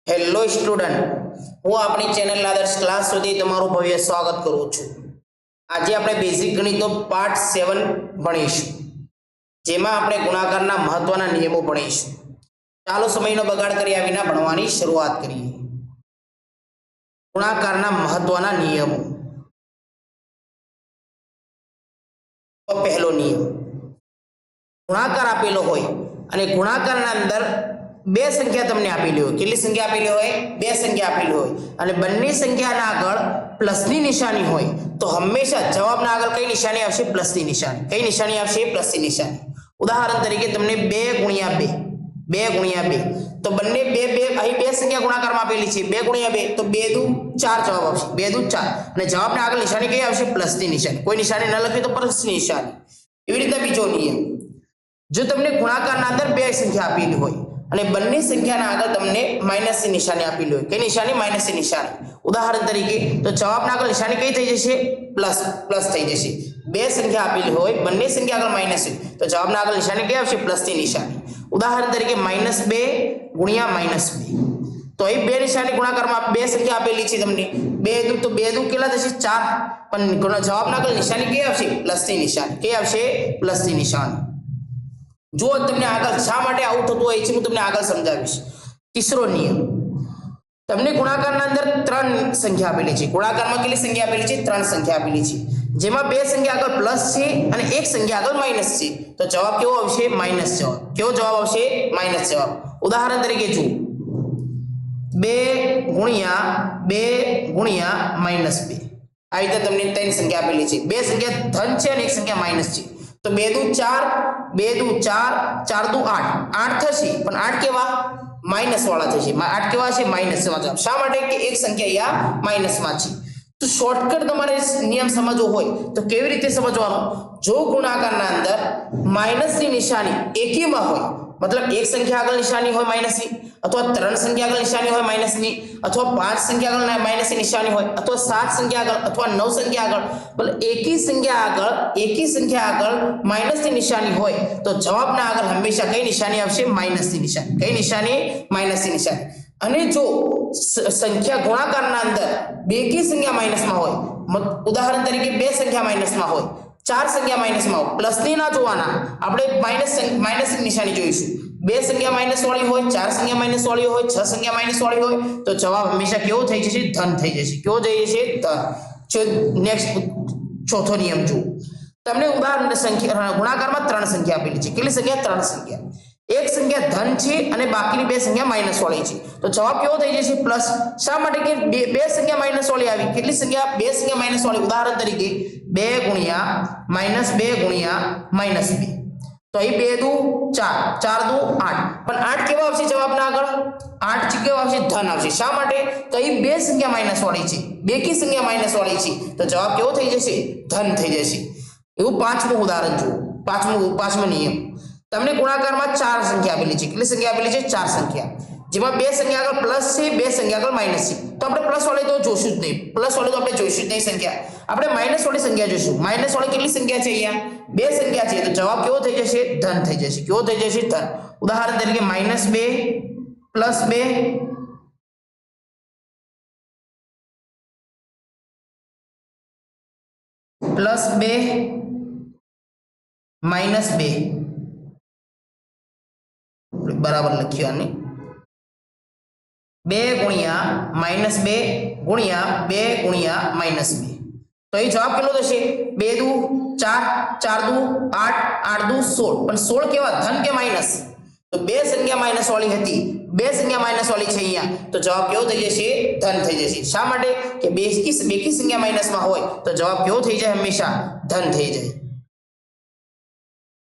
Hello student, હું આપણી channel આદર્શ ક્લાસ સુધી તમારું ભવ્ય સ્વાગત કરું છું। આજે આપણે બેઝિક ગણિતનો પાર્ટ 7 ભણીશું, જેમાં આપણે ગુણાકારના મહત્વના નિયમો ભણીશું। ચાલો સમયનો બગાડ કર્યા વિના ભણવાની શરૂઆત કરીએ। ગુણાકારના મહત્વના નિયમો। તો પહેલો નિયમ, ગુણાકાર આપેલો હોય અને ગુણાકારના અંદર બે સંખ્યા તમને આપેલી હોય, કેટલી સંખ્યા આપેલી હોય? બે સંખ્યા આપેલી હોય અને બંને સંખ્યાના આગળ પ્લસની નિશાની હોય તો હંમેશા જવાબના આગળ કઈ નિશાની આવશે? પ્લસની નિશાની। કઈ નિશાની આવશે? પ્લસની નિશાની। ઉદાહરણ તરીકે તમને 2 ગુણ્યા 2 તો બંને અહીં બે સંખ્યા ગુણાકારમાં આપેલી છે, 2 ગુણ્યા 2 તો 2 દુ 4 જવાબ આવશે, 2 દુ 4 અને જવાબના આગળ નિશાની કઈ આવશે? પ્લસની નિશાની। કોઈ નિશાની ન લખી તો પ્લસની નિશાની। એવી રીતે બીજો નિયમ, જો તમને ગુણાકારના અંદર બે સંખ્યા આપેલી હોય અને બંને સંખ્યાના આગળ તમને માઈનસની નિશાની આપેલી હોય, કઈ નિશાની? માઈનસની નિશાની। ઉદાહરણ તરીકે તો જવાબના આગળ નિશાની કઈ થઈ જશે? પ્લસ થઈ જશે। બે સંખ્યા આપેલી હોય, બંને સંખ્યા આગળ માઈનસ હોય તો જવાબના આગળ નિશાની કઈ આવશે? પ્લસની નિશાની। ઉદાહરણ તરીકે -2 ગુણ્યા -2 તો અહીં બે નિશાની ગુણાકારમાં બે સંખ્યા આપેલી છે તમને, 2 દુ કેટલા થશે? 4 પણ જવાબના આગળ નિશાની કઈ આવશે? પ્લસની નિશાની। કઈ આવશે? પ્લસની નિશાની। જો તમને આગળ શા માટે આવું થતું હોય છે હું તમને આગળ સમજાવીશ। ત્રીજો નિયમ, તમને ગુણાકારના અંદર 3 સંખ્યા આપેલી છે, ગુણાકારમાં કેટલી સંખ્યા આપેલી છે? 3 સંખ્યા આપેલી છે, જેમાં બે સંખ્યા આગળ પ્લસ છે અને એક સંખ્યા આગળ માઈનસ છે તો જવાબ કેવો આવશે? માઈનસ જવાબ। કેવો જવાબ આવશે? માઈનસ જવાબ। ઉદાહરણ તરીકે જુઓ, 2 ગુણ્યા -2 આ રીતે તમને 3 સંખ્યા આપેલી છે, બે સંખ્યા ધન છે અને એક સંખ્યા માઈનસ છે તો 2 દુ 4 4 દુ 8 થશે પણ 8 કેવા? માઈનસ વાળા થશે। 8 કેવા છે? માઈનસ વાળા। શા માટે? કે એક સંખ્યા અહીંયા માઈનસમાં છે। તો શોર્ટકટ તમારે નિયમ સમજવો હોય તો કેવી રીતે સમજવાનો? જો ગુણાકારના અંદર માઈનસની નિશાની એकीમાં હોય, મતલબ એક સંખ્યા આગળ નિશાની હોય માઈનસની, અથવા 3 સંખ્યા આગળ નિશાની હોય માઈનસની, અથવા 5 સંખ્યા આગળ માઈનસની નિશાની હોય, અથવા 7 સંખ્યા આગળ અથવા 9 સંખ્યા આગળ, મતલબ એકી સંખ્યા આગળ માઈનસની નિશાની હોય તો જવાબના આગળ હંમેશા કઈ નિશાની આવશે? માઈનસની નિશાની। કઈ નિશાની? માઈનસની નિશાની। અને જો સંખ્યા ગુણાકારના અંદર બેકી સંખ્યા માઈનસમાં હોય, ઉદાહરણ તરીકે બે સંખ્યા માઈનસમાં હોય, 4 સંખ્યા માઈનસમાં હોય, પ્લસની ના જોવાના, આપણે માઈનસની નિશાની જોઈશું। બે સંખ્યા માઈનસ વાળી હોય, 4 સંખ્યા માઈનસ વાળી હોય, 6 સંખ્યા માઈનસ વાળી હોય તો જવાબ હંમેશા કેવો થઈ જશે? ધન થઈ જશે। કેવો થઈ જશે? ધન। નેક્સ્ટ ચોથો નિયમ જુઓ, તમને ઉદાહરણ સંખ્યા ગુણાકારમાં 3 સંખ્યા આપેલી છે, કેટલી સંખ્યા? 3 સંખ્યા। એક સંખ્યા ધન છે અને બાકીની બે સંખ્યા માઈનસ વાળી છે તો જવાબ કેવો થઈ જશે? પ્લસ। શા માટે? કે બે સંખ્યા માઈનસ વાળી આવી, કેટલી સંખ્યા? બે સંખ્યા માઈનસ વાળી। ઉદાહરણ તરીકે 2 ગુણ્યા -2 તો અહીં 2 દુ 4 4 દુ 8 પણ 8 કેવા આવશે? જવાબના આગળ 8 કેવા આવશે? ધન આવશે। શા માટે? તો અહીં બે સંખ્યા માઈનસ વાળી છે, બેકી સંખ્યા માઈનસ વાળી છે તો જવાબ કેવો થઈ જશે? ધન થઈ જશે। એવું પાંચમું ઉદાહરણ જુઓ, પાંચમો નિયમ, તમને ગુણાકારમાં 4 સંખ્યા આપેલી છે, કેટલી સંખ્યા આપેલી છે? 4 સંખ્યા, જેમાં બે સંખ્યા આગળ પ્લસ છે, બે સંખ્યા આગળ માઈનસ છે તો આપણે પ્લસ વાળી તો જોશું જ નહીં, પ્લસ વાળી તો આપણે જોઈશું જ નહીં સંખ્યા, આપણે માઈનસ વાળી સંખ્યા જોઈશું। માઈનસ વાળી કેટલી સંખ્યા છે? અહીંયા બે સંખ્યા છે તો જવાબ કેવો થઈ જશે? ધન થઈ જશે। કેવો થઈ જશે? ધન। ઉદાહરણ તરીકે -2 + 2 બરાબર લખ્યું આને, 2 ગુણ્યા -2 ગુણ્યા 2 ગુણ્યા -2 તો એ જવાબ કેટલો થશે? 2 દુ 4 4 દુ 8 8 દુ 16 પણ 16 કેવા? ધન કે માઈનસ? તો બે સંખ્યા માઈનસ વાળી હતી, બે સંખ્યા માઈનસ વાળી છે અહીંયા તો જવાબ કેવો થઈ જશે? ધન થઈ જશે। શા માટે? કે બેકી સંખ્યા માઈનસમાં હોય તો જવાબ કેવો થઈ જાય? હંમેશા ધન થઈ જાય।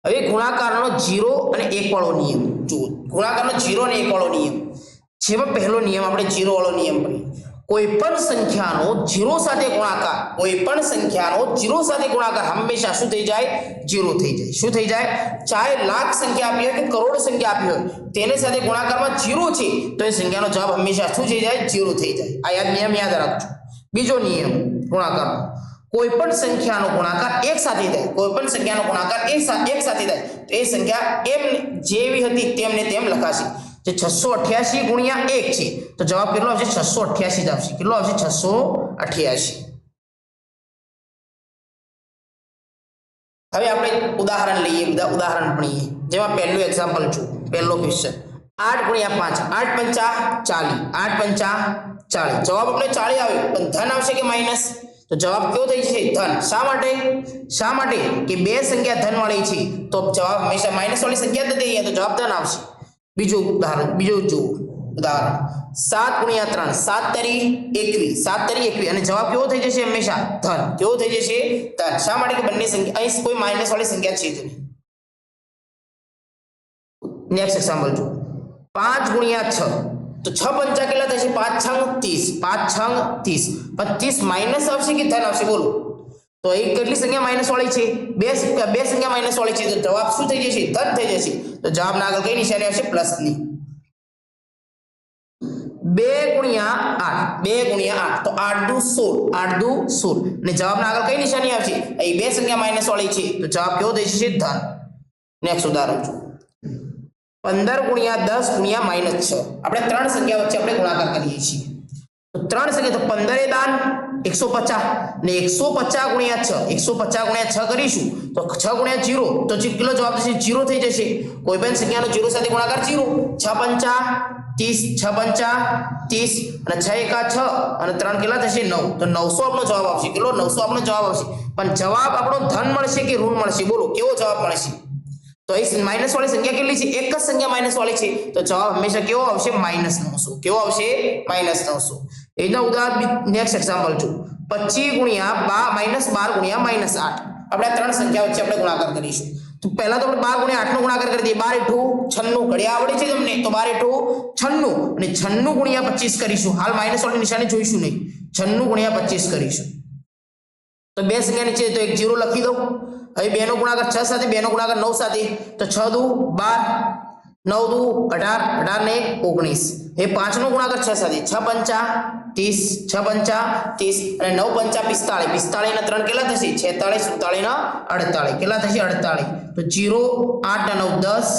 હવે ગુણાકારનો 0 અને 1 વાળો નિયમ જુઓ, ગુણાકારનો 0 અને 1 વાળો નિયમ, જેમાં પહેલો નિયમ આપણે 0 વાળો નિયમ ભણીએ। કોઈપણ સંખ્યાનો 0 સાથે ગુણાકાર હંમેશા શું થઈ જાય? 0 થઈ જાય। શું થઈ જાય? ચાહે લાખ સંખ્યા આપી હોય કે કરોડ સંખ્યા આપી હોય, તેની સાથે ગુણાકારમાં 0 છે તો એ સંખ્યાનો જવાબ હંમેશા શું થઈ જાય? 0 થઈ જાય। આ નિયમ યાદ રાખજો। બીજો નિયમ ગુણાકારનો, કોઈપણ સંખ્યાનો ગુણાકાર એક સાથે થાય, કોઈપણ સંખ્યાનો ગુણાકાર એક સાથે થાય તો એ સંખ્યા એમ જેવી હતી તેમને તેમ લખાશે। જે 688 ગુણ્યા 1 છે તો જવાબ કેટલો આવશે 688 જ આવશે કેટલો આવશે 688 હવે આપણે ઉદાહરણ લઈએ ઉદાહરણ ભણીએ જેમાં પહેલું એક્ઝામ્પલ જો પહેલો ક્વેશ્ચન 8 ગુણ્યા 5 8 પંચા 40 8 પંચા 40 જવાબ આપણે 40 આવ્યો પણ ધન આવશે કે માઈનસ તો જવાબ કયો થઈ જશે ધન શા માટે કે બે સંખ્યા ધન વાળી છે તો જવાબ હંમેશા માઈનસ વાળી સંખ્યા જ દઈએ તો જવાબ ધન આવશે બીજું જો ઉદાહરણ 7 ગુણ્યા 3 7 તરી 21 અને જવાબ કેવો થઈ જશે હંમેશા ધન કેવો થઈ જશે ધન શા માટે કે બંને સંખ્યા અહીં કોઈ માઈનસ વાળી સંખ્યા છે જ નહીં નેક્સ્ટ એક્ઝામ્પલ જો 5 ગુણ્યા 6 तो 6 पंचा કેટલા થશે 5 6 30 25 માઈનસ આવશે કે ધન આવશે બોલો તો એક કેટલી સંખ્યા માઈનસ વાળી છે બે સંખ્યા માઈનસ વાળી છે તો જવાબ શું થઈ જશે ધન થઈ જશે તો જવાબના આગળ કઈ નિશાની આવશે પ્લસ ની 2 ગુણ્યા 8 તો 8 દુ 16 ને જવાબના આગળ કઈ નિશાની આવશે અહીં બે સંખ્યા માઈનસ વાળી છે તો જવાબ કેવો થઈ જશે ધન નેક્સ્ટ ઉદાહરણ જો 15 ગુણ્યા 10 ગુણ્યા -6 આપણે ત્રણ સંખ્યા વચ્ચે આપણે ગુણાકાર કરીએ છીએ તો ત્રણ સંખ્યા તો 15 એ દાન 150 ને 150 ગુણ્યા 6 કરીશું તો 6 ગુણ્યા 0 તો કેટલો જવાબ થશે 0 થઈ જશે કોઈ પણ સંખ્યાનો 0 સાથે ગુણાકાર 0 6 પંચા 30 અને 6 એકા 6 અને 3 કેટલા થશે 9 તો 900 આપણો જવાબ આવશે કેટલો 900 આપણો જવાબ આવશે પણ જવાબ આપણો ધન મળશે કે ઋણ મળશે બોલો કેવો જવાબ મળશે તો અહીં માઈનસ વાળી સંખ્યા કેટલી છે એક જ સંખ્યા માઈનસ વાળી છે તો જવાબ હંમેશા કેવો આવશે -900 કેવો આવશે -900 એના ઉદાહરણ નેક્સ્ટ એક્ઝામ્પલ જો 25 ગુણ્યા -12 ગુણ્યા -8 આપણે ત્રણ સંખ્યા વચ્ચે આપણે ગુણાકાર કરીશું તો પહેલા તો આપણે 12 ગુણ્યા 8 નો ગુણાકાર કરી દઈએ 12 * 96 ઘડિયા આવડે છે તમને તો 12 * 96 અને 96 ગુણ્યા 25 કરીશું હાલ માઈનસ વાળી નિશાની જોઈશું નહીં 96 ગુણ્યા 25 કરીશું તો બે સંખ્યા નીચે તો એક 0 લખી દઉં હવે 2 નો ગુણાકાર 6 સાથે 2 નો ગુણાકાર 9 સાથે તો 6 દુ 12 9 દુ 18 18 ને 19 એ 5 નો ગુણાકાર 6 સાથે 6 પંચા 30 અને 9 પંચા 45 ના 3 કેટલા થશે 46 47 ના 48 કેટલા થશે 48 તો 0 8 ના 9 10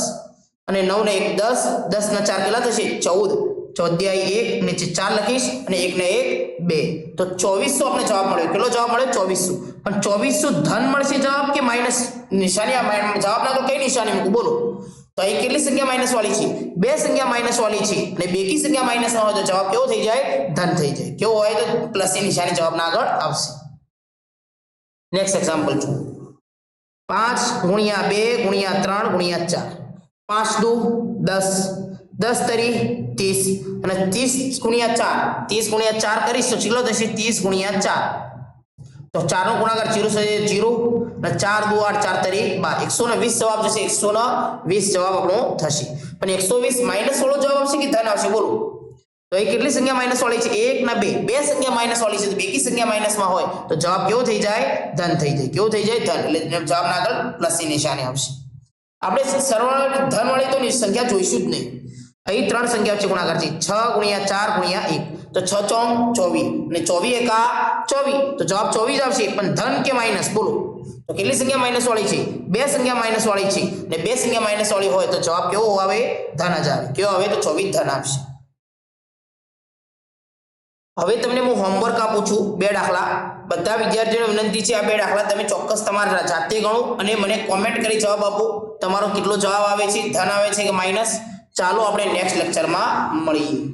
અને 9 ને 1 10 10 ના 4 કેટલા થશે 14 ચોદ્યાય 1 નીચે 4 લખીશ અને 1 ને 1 2 તો 2400 આપણે જવાબ મળ્યો કેટલો જવાબ મળ્યો 2400 પણ 2400 ધન મળશે જવાબ કે માઈનસ નિશાની જવાબના તો કઈ નિશાની મૂકું બોલો તો અહીં કેટલી સંખ્યા માઈનસ વાળી છે બે સંખ્યા માઈનસ વાળી છે અને બેકી સંખ્યા માઈનસ માં હોય તો જવાબ કેવો થઈ જાય ધન થઈ જાય કેવો હોય તો પ્લસ ની નિશાની જવાબના આગળ આવશે નેક્સ્ટ એક્ઝામ્પલ જો 5 ગુણ્યા 2 ગુણ્યા 3 ગુણ્યા 4 5 દુ 10 10 તરી 30 અને 30 ગુણ્યા 4 કરીશું કેટલો થશે 30 ગુણ્યા 4 તો 4 નો ગુણાકાર 0 થશે 0 અને 4 દુ 8 4 તરી 12 120 જવાબ જશે 120 જવાબ આપણો થશે પણ 120 માઈનસ વાળો જવાબ આવશે કે ધન આવશે બોલો તો એ કેટલી સંખ્યા માઈનસ વાળી છે 1 ના 2 બે સંખ્યા માઈનસ વાળી છે તો બેકી સંખ્યા માઈનસ માં હોય તો જવાબ કેવો થઈ જાય ધન થઈ જાય કેવો થઈ જાય ધન એટલે જવાબના આગળ પ્લસ ની નિશાની આવશે આપણે સરવાળા ધન વાળી તો સંખ્યા જોઈશું જ નહીં અહીં ત્રણ સંખ્યા વચ્ચે ગુણાકાર છે 6 ગુણ્યા 4 ગુણ્યા 1 તો 6 ચોક 24 અને 24 એકા 24 તો જવાબ 24 આવશે પણ ધન કે માઈનસ બોલો તો કેટલી સંખ્યા માઈનસ વાળી છે બે સંખ્યા માઈનસ વાળી છે અને બે સંખ્યા માઈનસ વાળી હોય તો જવાબ કેવો આવે ધન જ આવે કેવો આવે તો 24 ધન આવશે હવે તમને હું હોમવર્ક આપું છું બે દાખલા બધા વિદ્યાર્થીઓને વિનંતી છે આ બે દાખલા તમે ચોક્કસ તમારા જાતે ગણો અને મને કોમેન્ટ કરી જવાબ આપો તમારો કેટલો જવાબ આવે છે ધન આવે છે કે માઈનસ ચાલો આપણે નેક્સ્ટ લેક્ચરમાં મળીએ